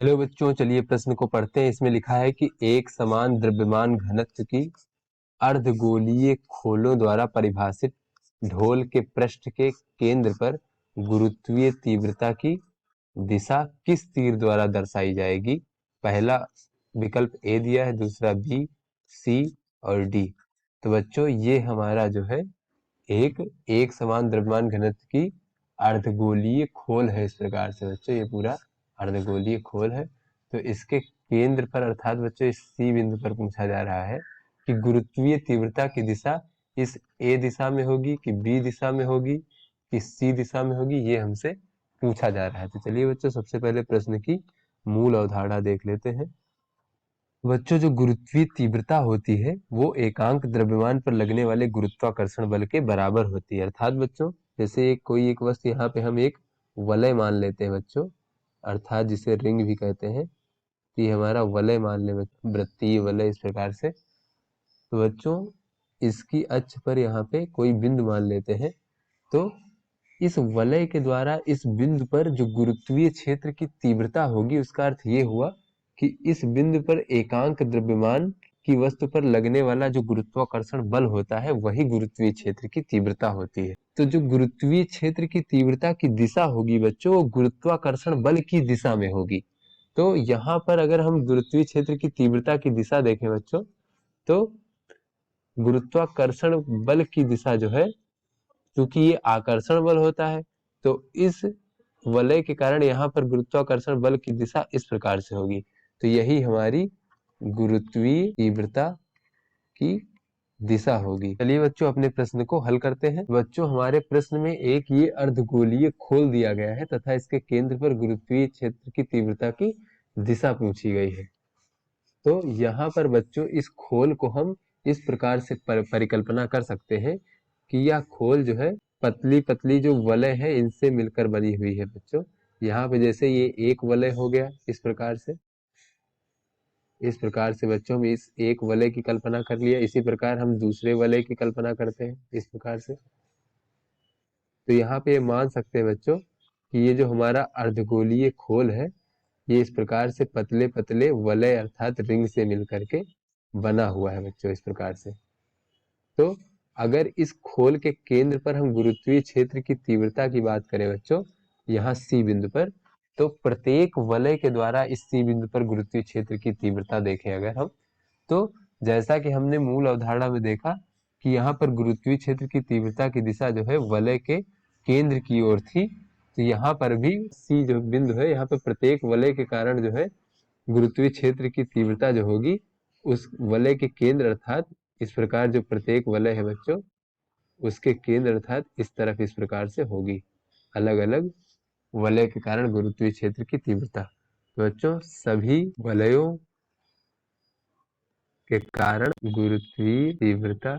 Hello बच्चों, चलिए प्रश्न को पढ़ते हैं। इसमें लिखा है कि एक समान द्रव्यमान घनत्व की अर्धगोलीय खोलों द्वारा परिभाषित ढोल के पृष्ठ के केंद्र पर गुरुत्वीय तीव्रता की दिशा किस तीर द्वारा दर्शाई जाएगी। पहला विकल्प ए दिया है, दूसरा बी, सी और डी। तो बच्चों ये हमारा जो है एक समान द्रव्यमान घनत्व की अर्धगोलीय खोल है। इस प्रकार से बच्चों ये पूरा अर्धगोलीय खोल है। तो इसके केंद्र पर अर्थात बच्चों इस सी बिंदु पर पूछा जा रहा है कि गुरुत्वीय तीव्रता की दिशा इस ए दिशा में होगी कि बी दिशा में होगी कि सी दिशा में होगी, ये हमसे पूछा जा रहा है। तो चलिए बच्चों सबसे पहले प्रश्न की मूल अवधारणा देख लेते हैं। बच्चों जो गुरुत्वीय तीव्रता होती है वो एकांक द्रव्यमान पर लगने वाले गुरुत्वाकर्षण बल के बराबर होती है। अर्थात बच्चों जैसे कोई एक वस्तु, यहाँ पे हम एक वलय मान लेते हैं बच्चों, अर्थात जिसे रिंग भी कहते हैं, तो ये हमारा वलय मान ले बच्चों, वृत्तीय वलय इस प्रकार से। तो बच्चों इसकी अक्ष पर यहाँ पे कोई बिंदु मान लेते हैं। तो इस वलय के द्वारा इस बिंदु पर जो गुरुत्वीय क्षेत्र की तीव्रता होगी, उसका अर्थ ये हुआ कि इस बिंदु पर एकांक द्रव्यमान की वस्तु पर लगने वाला जो गुरुत्वाकर्षण बल होता है वही गुरुत्वीय क्षेत्र की तीव्रता होती है। तो जो गुरुत्वीय क्षेत्र की तीव्रता की दिशा होगी बच्चों, वो गुरुत्वाकर्षण बल की दिशा में होगी। तो यहाँ पर अगर हम गुरुत्वीय क्षेत्र की तीव्रता की दिशा देखें बच्चों, तो गुरुत्वाकर्षण बल की दिशा जो है, क्योंकि ये आकर्षण बल होता है, तो इस वलय के कारण यहाँ पर गुरुत्वाकर्षण बल की दिशा इस प्रकार से होगी। तो यही हमारी गुरुत्वीय तीव्रता की दिशा होगी। चलिए बच्चों अपने प्रश्न को हल करते हैं। बच्चों हमारे प्रश्न में एक ये अर्धगोलीय खोल दिया गया है तथा इसके केंद्र पर गुरुत्वीय क्षेत्र की तीव्रता की दिशा पूछी गई है। तो यहाँ पर बच्चों इस खोल को हम इस प्रकार से परिकल्पना कर सकते हैं कि यह खोल जो है पतली पतली जो वलय है इनसे मिलकर बनी हुई है बच्चों। यहाँ पे जैसे ये एक वलय हो गया, इस प्रकार से बच्चों हम इस एक वलय की कल्पना कर लिया। इसी प्रकार हम दूसरे वलय की कल्पना करते हैं इस प्रकार से। तो यहाँ पे मान सकते हैं बच्चों कि ये जो हमारा अर्धगोलीय खोल है, ये इस प्रकार से पतले पतले वलय अर्थात रिंग से मिलकर के बना हुआ है बच्चों इस प्रकार से। तो अगर इस खोल के केंद्र पर हम गुरुत्वीय क्षेत्र की तीव्रता की बात करें बच्चों, यहाँ सी बिंदु पर, तो प्रत्येक वलय के द्वारा इस सी बिंदु पर गुरुत्वीय क्षेत्र की तीव्रता देखें अगर हम, तो जैसा कि हमने मूल अवधारणा में देखा कि यहाँ पर गुरुत्वीय क्षेत्र की तीव्रता की दिशा जो है वलय के केंद्र की ओर थी, तो यहाँ पर भी सी जो बिंदु है, यहाँ पर प्रत्येक वलय के कारण जो है गुरुत्वीय क्षेत्र की तीव्रता जो होगी उस वलय के केंद्र अर्थात इस प्रकार जो प्रत्येक वलय है बच्चों, उसके केंद्र अर्थात इस तरफ इस प्रकार से होगी, अलग अलग वलय के कारण गुरुत्वीय क्षेत्र की तीव्रता। तो बच्चों सभी वलयों के कारण गुरुत्वीय तीव्रता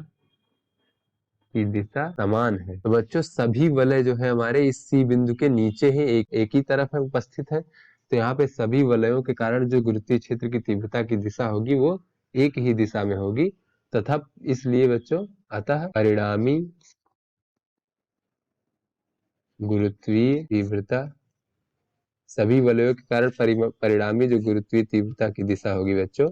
की दिशा समान है। तो बच्चों सभी वलय जो है हमारे इस सी बिंदु के नीचे ही एक ही तरफ है उपस्थित है। तो यहाँ पे सभी वलयों के कारण जो गुरुत्वीय क्षेत्र की तीव्रता की दिशा होगी वो एक ही दिशा में होगी, तथा इसलिए बच्चों अतः परिणामी गुरुत्वीय तीव्रता, सभी वलयों के कारण परिणामी जो गुरुत्वीय तीव्रता की दिशा होगी बच्चों,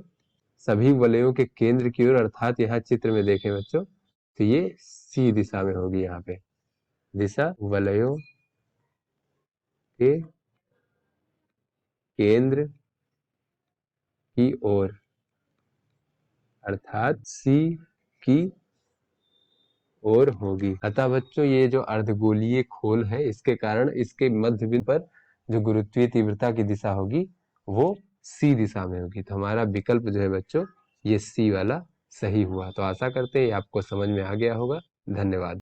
सभी वलयों के केंद्र की ओर अर्थात यहाँ चित्र में देखें बच्चों, तो ये सी दिशा में होगी। यहाँ पे दिशा वलयों के केंद्र की ओर अर्थात सी की ओर होगी। अतः बच्चों ये जो अर्धगोलीय खोल है इसके कारण इसके मध्य बिंदु पर जो गुरुत्वीय तीव्रता की दिशा होगी वो सी दिशा में होगी। तो हमारा विकल्प जो है बच्चों ये सी वाला सही हुआ। तो आशा करते हैं आपको समझ में आ गया होगा। धन्यवाद।